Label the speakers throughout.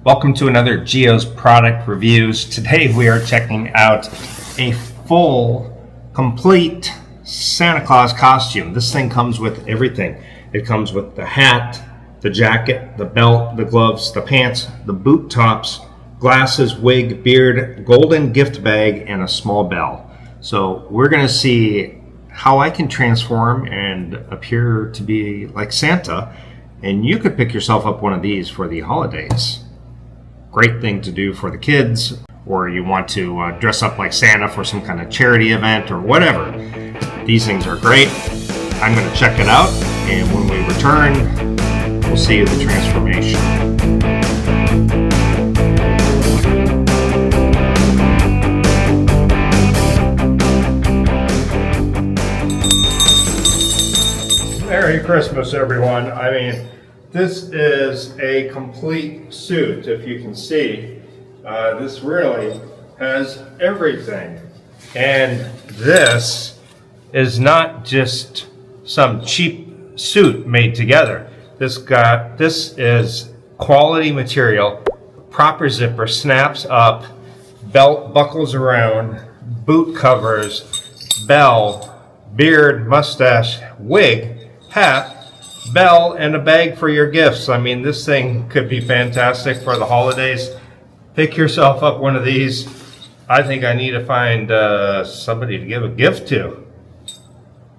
Speaker 1: Welcome to another Gio's product reviews. Today we are checking out a full, complete Santa Claus costume. This thing comes with everything. It comes with the hat, the jacket, the belt, the gloves, the pants, the boot tops, glasses, wig, beard, golden gift bag, and a small bell. So we're going to see how I can transform and appear to be like Santa, and you could pick yourself up one of these for the holidays. Great thing to do for the kids, or you want to dress up like Santa for some kind of charity event or whatever. These things are great. I'm going to check it out, and when we return, we'll see the transformation. Merry Christmas, everyone. I mean, this is a complete suit, if you can see. This really has everything. And this is not just some cheap suit made together. This is quality material, proper zipper, snaps up, belt buckles around, boot covers, bell, beard, mustache, wig, hat, bell, and a bag for your gifts. I mean, this thing could be fantastic for the holidays. Pick yourself up one of these. I think I need to find somebody to give a gift to.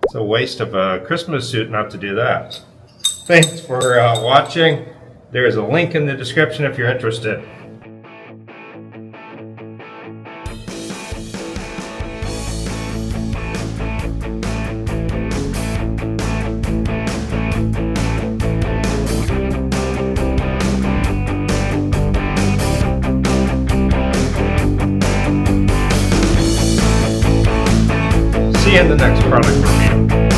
Speaker 1: It's a waste of a Christmas suit not to do that. Thanks for watching. There is a link in the description if you're interested. See you in the next product review.